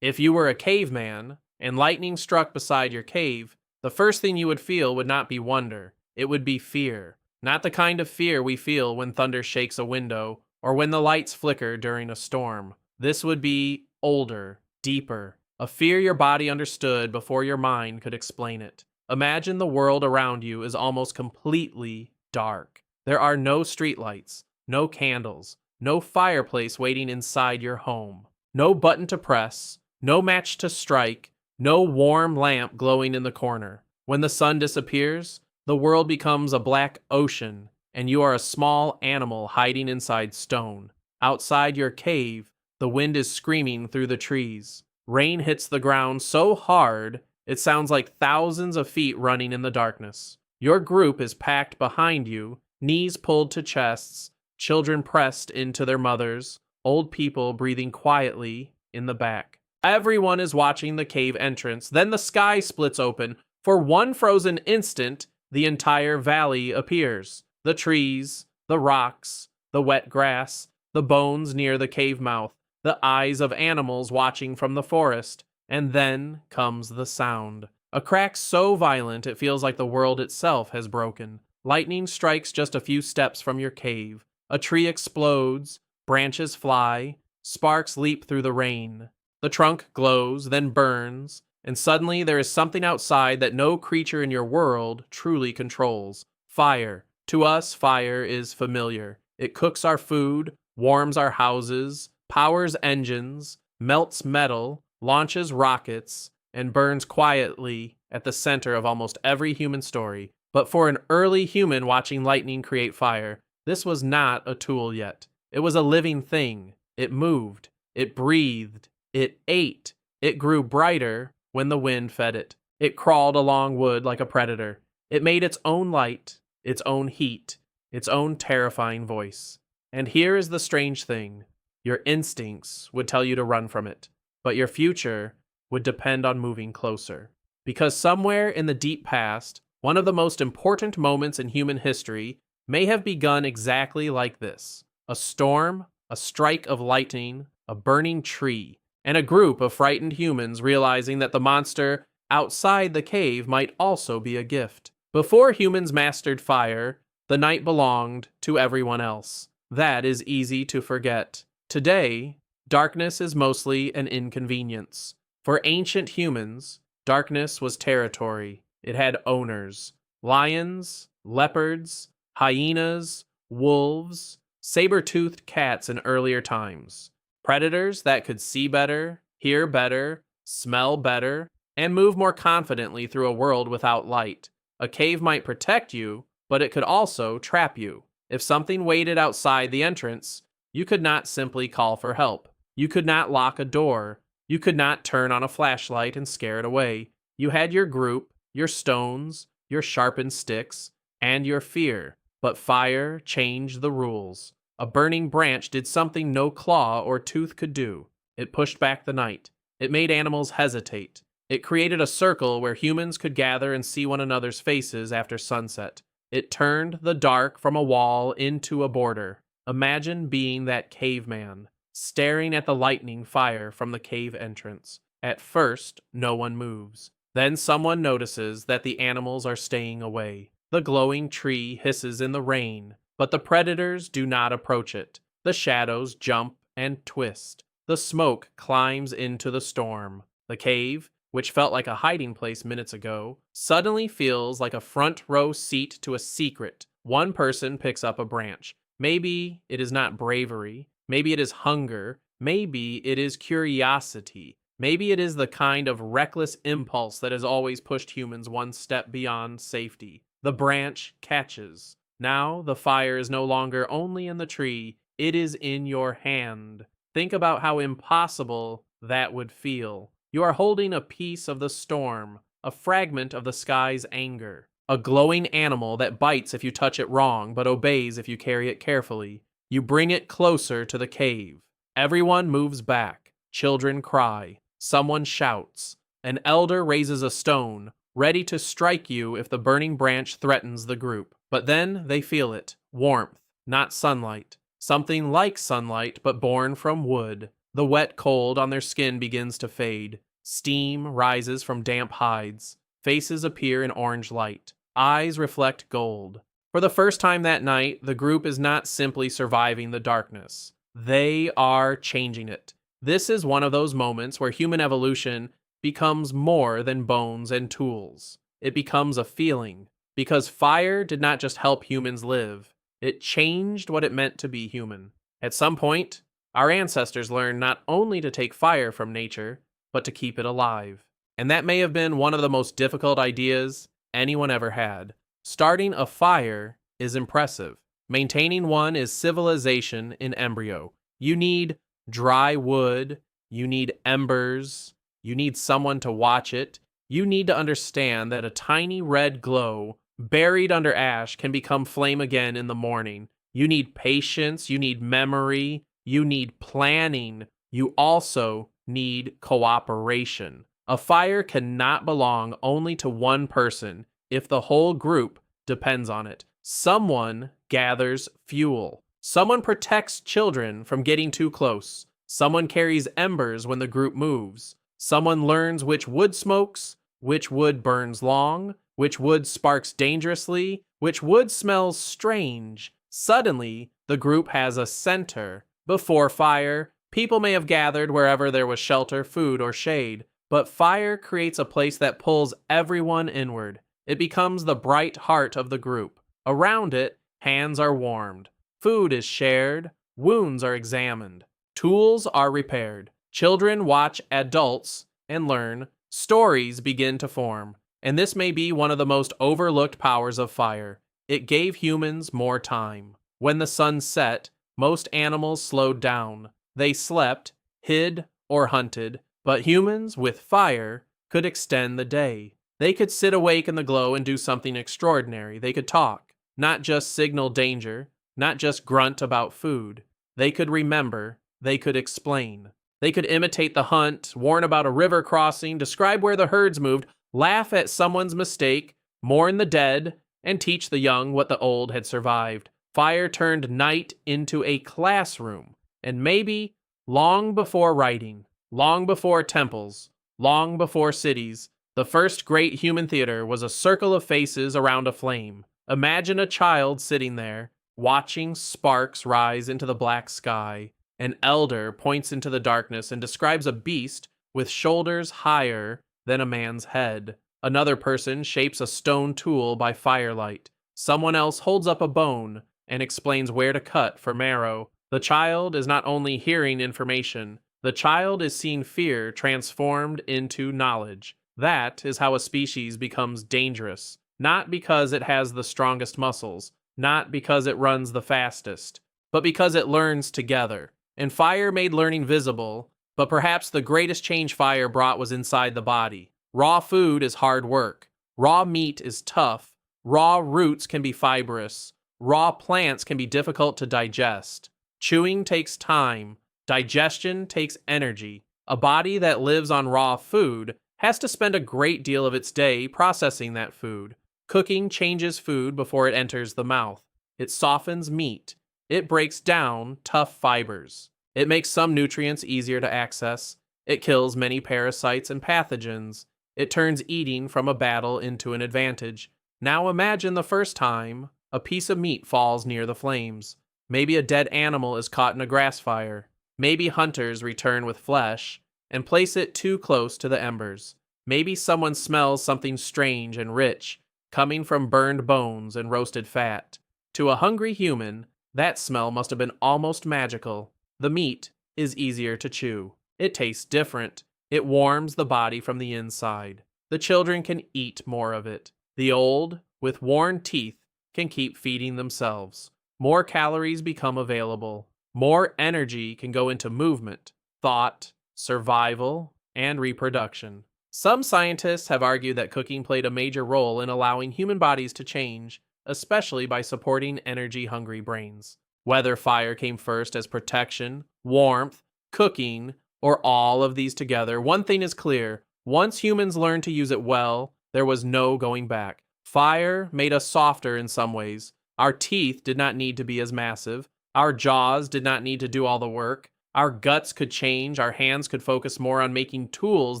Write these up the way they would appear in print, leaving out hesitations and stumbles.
If you were a caveman and lightning struck beside your cave, the first thing you would feel would not be wonder, it would be fear. Not the kind of fear we feel when thunder shakes a window or when the lights flicker during a storm. This would be older, deeper, a fear your body understood before your mind could explain it. Imagine the world around you is almost completely dark. There are no streetlights, no candles, no fireplace waiting inside your home, no button to press, no match to strike, no warm lamp glowing in the corner. When the sun disappears, the world becomes a black ocean, and you are a small animal hiding inside stone. Outside your cave, the wind is screaming through the trees. Rain hits the ground so hard, it sounds like thousands of feet running in the darkness. Your group is packed behind you, knees pulled to chests, children pressed into their mothers, old people breathing quietly in the back. Everyone is watching the cave entrance. Then the sky splits open. For one frozen instant, the entire valley appears. The trees, the rocks, the wet grass, the bones near the cave mouth, the eyes of animals watching from the forest. And then comes the sound. A crack so violent it feels like the world itself has broken. Lightning strikes just a few steps from your cave. A tree explodes, branches fly, sparks leap through the rain. The trunk glows, then burns, and suddenly there is something outside that no creature in your world truly controls. Fire. To us, fire is familiar. It cooks our food, warms our houses, powers engines, melts metal, launches rockets, and burns quietly at the center of almost every human story. But for an early human watching lightning create fire, this was not a tool yet. It was a living thing. It moved. It breathed. It ate. It grew brighter when the wind fed it. It crawled along wood like a predator. It made its own light, its own heat, its own terrifying voice. And here is the strange thing. Your instincts would tell you to run from it, but your future would depend on moving closer. Because somewhere in the deep past, one of the most important moments in human history may have begun exactly like this. A storm, a strike of lightning, a burning tree, and a group of frightened humans realizing that the monster outside the cave might also be a gift. Before humans mastered fire, the night belonged to everyone else. That is easy to forget. Today, darkness is mostly an inconvenience. For ancient humans, darkness was territory. It had owners. Lions, leopards, hyenas, wolves, saber-toothed cats in earlier times. Predators that could see better, hear better, smell better, and move more confidently through a world without light. A cave might protect you, but it could also trap you. If something waited outside the entrance, you could not simply call for help. You could not lock a door. You could not turn on a flashlight and scare it away. You had your group, your stones, your sharpened sticks, and your fear. But fire changed the rules. A burning branch did something no claw or tooth could do. It pushed back the night. It made animals hesitate. It created a circle where humans could gather and see one another's faces after sunset. It turned the dark from a wall into a border. Imagine being that caveman, staring at the lightning fire from the cave entrance. At first, no one moves. Then someone notices that the animals are staying away. The glowing tree hisses in the rain, but the predators do not approach it. The shadows jump and twist. The smoke climbs into the storm. The cave, which felt like a hiding place minutes ago, suddenly feels like a front row seat to a secret. One person picks up a branch. Maybe it is not bravery. Maybe it is hunger. Maybe it is curiosity. Maybe it is the kind of reckless impulse that has always pushed humans one step beyond safety. The branch catches. Now the fire is no longer only in the tree, it is in your hand. Think about how impossible that would feel. You are holding a piece of the storm, a fragment of the sky's anger, a glowing animal that bites if you touch it wrong but obeys if you carry it carefully. You bring it closer to the cave. Everyone moves back. Children cry. Someone shouts. An elder raises a stone, ready to strike you if the burning branch threatens the group. But then they feel it. Warmth, not sunlight. Something like sunlight, but born from wood. The wet cold on their skin begins to fade. Steam rises from damp hides. Faces appear in orange light. Eyes reflect gold. For the first time that night, the group is not simply surviving the darkness. They are changing it. This is one of those moments where human evolution becomes more than bones and tools. It becomes a feeling, because fire did not just help humans live, it changed what it meant to be human. At some point, our ancestors learned not only to take fire from nature, but to keep it alive. And that may have been one of the most difficult ideas anyone ever had. Starting a fire is impressive. Maintaining one is civilization in embryo. You need dry wood, you need embers, you need someone to watch it. You need to understand that a tiny red glow buried under ash can become flame again in the morning. You need patience, you need memory, you need planning. You also need cooperation. A fire cannot belong only to one person if the whole group depends on it. Someone gathers fuel. Someone protects children from getting too close. Someone carries embers when the group moves. Someone learns which wood smokes, which wood burns long, which wood sparks dangerously, which wood smells strange. Suddenly, the group has a center. Before fire, people may have gathered wherever there was shelter, food, or shade, but fire creates a place that pulls everyone inward. It becomes the bright heart of the group. Around it, hands are warmed, food is shared, wounds are examined, tools are repaired. Children watch adults and learn, stories begin to form. And this may be one of the most overlooked powers of fire. It gave humans more time. When the sun set, most animals slowed down. They slept, hid, or hunted, but humans with fire could extend the day. They could sit awake in the glow and do something extraordinary. They could talk, not just signal danger, not just grunt about food. They could remember, they could explain. They could imitate the hunt, warn about a river crossing, describe where the herds moved, laugh at someone's mistake, mourn the dead, and teach the young what the old had survived. Fire turned night into a classroom, and maybe long before writing, long before temples, long before cities, the first great human theater was a circle of faces around a flame. Imagine a child sitting there, watching sparks rise into the black sky. An elder points into the darkness and describes a beast with shoulders higher than a man's head. Another person shapes a stone tool by firelight. Someone else holds up a bone and explains where to cut for marrow. The child is not only hearing information, the child is seeing fear transformed into knowledge. That is how a species becomes dangerous. Not because it has the strongest muscles, not because it runs the fastest, but because it learns together. And fire made learning visible, but perhaps the greatest change fire brought was inside the body. Raw food is hard work. Raw meat is tough. Raw roots can be fibrous. Raw plants can be difficult to digest. Chewing takes time. Digestion takes energy. A body that lives on raw food has to spend a great deal of its day processing that food. Cooking changes food before it enters the mouth. It softens meat. It breaks down tough fibers. It makes some nutrients easier to access. It kills many parasites and pathogens. It turns eating from a battle into an advantage. Now imagine the first time a piece of meat falls near the flames. Maybe a dead animal is caught in a grass fire. Maybe hunters return with flesh and place it too close to the embers. Maybe someone smells something strange and rich coming from burned bones and roasted fat. To a hungry human, that smell must have been almost magical. The meat is easier to chew. It tastes different. It warms the body from the inside. The children can eat more of it. The old, with worn teeth, can keep feeding themselves. More calories become available. More energy can go into movement, thought, survival, and reproduction. Some scientists have argued that cooking played a major role in allowing human bodies to change, especially by supporting energy-hungry brains. Whether fire came first as protection, warmth, cooking, or all of these together, one thing is clear. Once humans learned to use it well, there was no going back. Fire made us softer in some ways. Our teeth did not need to be as massive. Our jaws did not need to do all the work. Our guts could change, our hands could focus more on making tools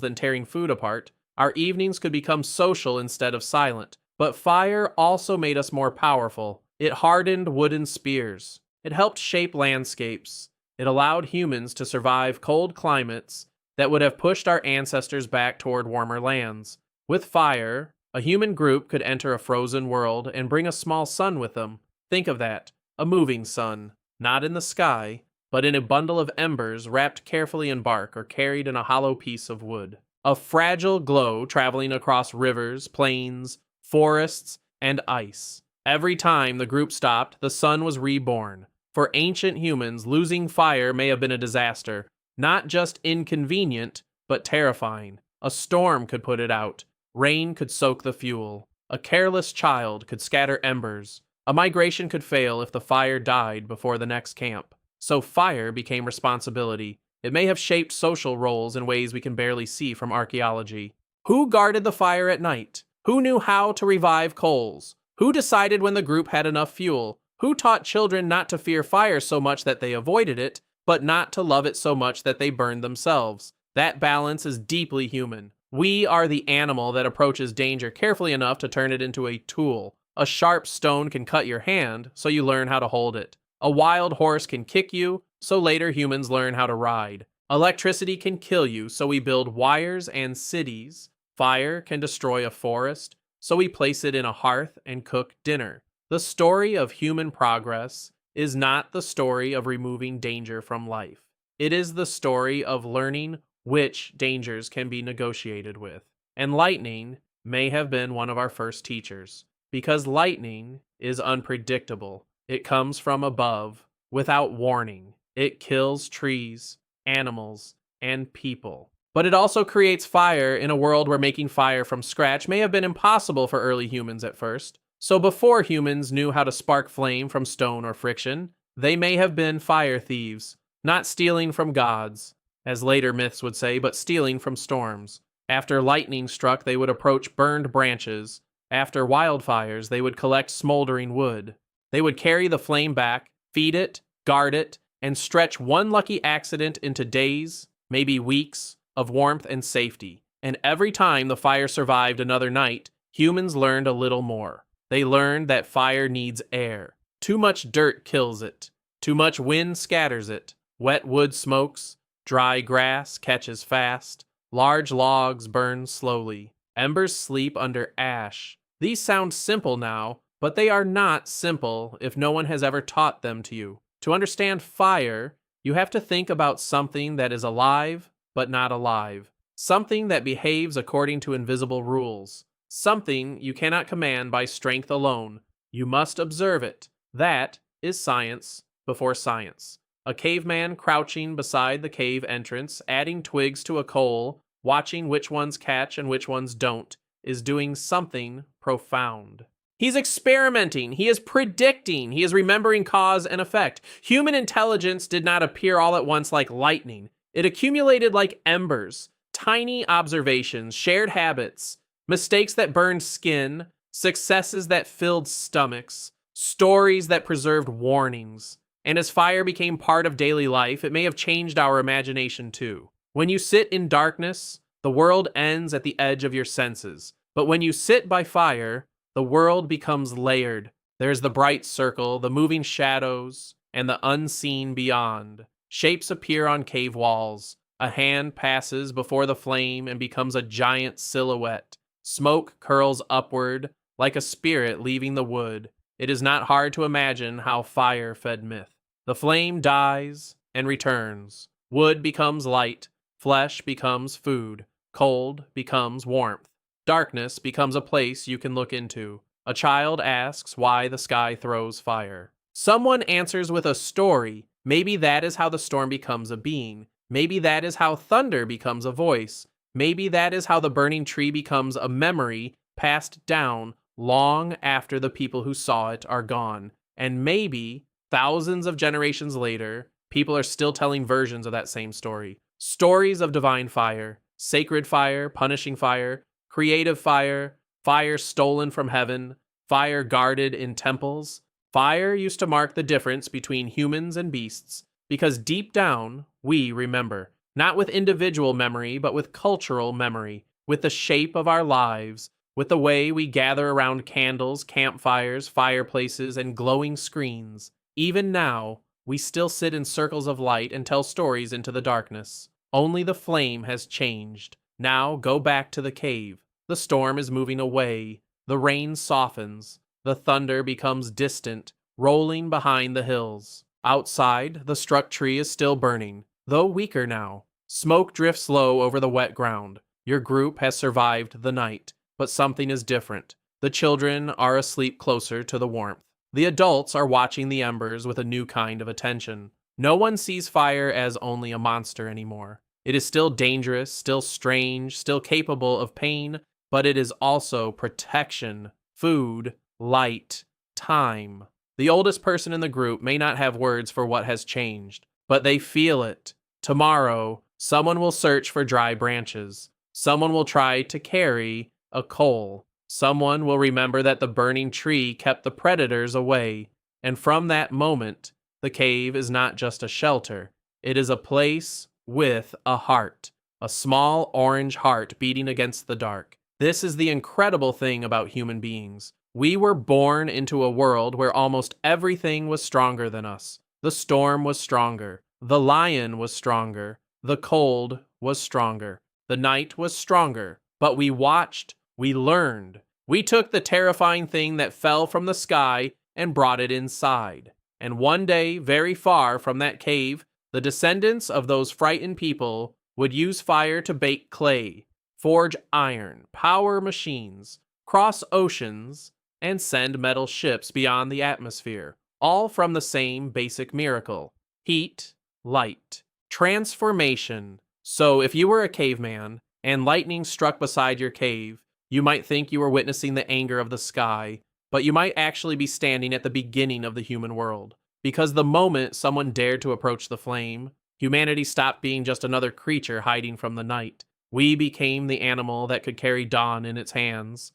than tearing food apart, our evenings could become social instead of silent. But fire also made us more powerful. It hardened wooden spears. It helped shape landscapes. It allowed humans to survive cold climates that would have pushed our ancestors back toward warmer lands. With fire, a human group could enter a frozen world and bring a small sun with them. Think of that, a moving sun, not in the sky, but in a bundle of embers wrapped carefully in bark or carried in a hollow piece of wood. A fragile glow traveling across rivers, plains, forests, and ice. Every time the group stopped, the sun was reborn. For ancient humans, losing fire may have been a disaster, not just inconvenient, but terrifying. A storm could put it out. Rain could soak the fuel. A careless child could scatter embers. A migration could fail if the fire died before the next camp. So fire became responsibility. It may have shaped social roles in ways we can barely see from archaeology. Who guarded the fire at night? Who knew how to revive coals? Who decided when the group had enough fuel? Who taught children not to fear fire so much that they avoided it, but not to love it so much that they burned themselves? That balance is deeply human. We are the animal that approaches danger carefully enough to turn it into a tool. A sharp stone can cut your hand, so you learn how to hold it. A wild horse can kick you, so later humans learn how to ride. Electricity can kill you, so we build wires and cities. Fire can destroy a forest, so we place it in a hearth and cook dinner. The story of human progress is not the story of removing danger from life. It is the story of learning which dangers can be negotiated with. And lightning may have been one of our first teachers, because lightning is unpredictable. It comes from above, without warning. It kills trees, animals, and people. But it also creates fire in a world where making fire from scratch may have been impossible for early humans at first. So before humans knew how to spark flame from stone or friction, they may have been fire thieves, not stealing from gods, as later myths would say, but stealing from storms. After lightning struck, they would approach burned branches. After wildfires, they would collect smoldering wood. They would carry the flame back, feed it, guard it, and stretch one lucky accident into days, maybe weeks, of warmth and safety. And every time the fire survived another night, humans learned a little more. They learned that fire needs air. Too much dirt kills it. Too much wind scatters it. Wet wood smokes. Dry grass catches fast. Large logs burn slowly. Embers sleep under ash. These sound simple now, but they are not simple if no one has ever taught them to you. To understand fire, you have to think about something that is alive, but not alive. Something that behaves according to invisible rules. Something you cannot command by strength alone. You must observe it. That is science before science. A caveman crouching beside the cave entrance, adding twigs to a coal, watching which ones catch and which ones don't, is doing something profound. He's experimenting, he is predicting, he is remembering cause and effect. Human intelligence did not appear all at once like lightning. It accumulated like embers, tiny observations, shared habits, mistakes that burned skin, successes that filled stomachs, stories that preserved warnings. And as fire became part of daily life, it may have changed our imagination too. When you sit in darkness, the world ends at the edge of your senses. But when you sit by fire, the world becomes layered. There's the bright circle, the moving shadows, and the unseen beyond. Shapes appear on cave walls. A hand passes before the flame and becomes a giant silhouette. Smoke curls upward, like a spirit leaving the wood. It is not hard to imagine how fire fed myth. The flame dies and returns. Wood becomes light. Flesh becomes food. Cold becomes warmth. Darkness becomes a place you can look into. A child asks why the sky throws fire. Someone answers with a story. Maybe that is how the storm becomes a being. Maybe that is how thunder becomes a voice. Maybe that is how the burning tree becomes a memory passed down long after the people who saw it are gone. And maybe, thousands of generations later, people are still telling versions of that same story. Stories of divine fire, sacred fire, punishing fire, creative fire, fire stolen from heaven, fire guarded in temples. Fire used to mark the difference between humans and beasts, Because deep down, we remember. Not with individual memory, but with cultural memory, with the shape of our lives, with the way we gather around candles, campfires, fireplaces, and glowing screens. Even now, we still sit in circles of light and tell stories into the darkness. Only the flame has changed. Now go back to the cave. The storm is moving away. The rain softens. The thunder becomes distant, rolling behind the hills. Outside, the struck tree is still burning, though weaker now. Smoke drifts low over the wet ground. Your group has survived the night, but something is different. The children are asleep closer to the warmth. The adults are watching the embers with a new kind of attention. No one sees fire as only a monster anymore. It is still dangerous, still strange, still capable of pain, but it is also protection, food, light, time. The oldest person in the group may not have words for what has changed, but they feel it. Tomorrow, someone will search for dry branches. Someone will try to carry a coal. Someone will remember that the burning tree kept the predators away. And from that moment, the cave is not just a shelter. It is a place with a heart. A small orange heart beating against the dark. This is the incredible thing about human beings. We were born into a world where almost everything was stronger than us. The storm was stronger. The lion was stronger. The cold was stronger. The night was stronger. But we watched. We learned. We took the terrifying thing that fell from the sky and brought it inside. And one day, very far from that cave, the descendants of those frightened people would use fire to bake clay, forge iron, power machines, cross oceans, and send metal ships beyond the atmosphere, all from the same basic miracle: heat, light, transformation. So if you were a caveman and lightning struck beside your cave, you might think you were witnessing the anger of the sky, but you might actually be standing at the beginning of the human world. Because the moment someone dared to approach the flame, humanity stopped being just another creature hiding from the night. We became the animal that could carry dawn in its hands.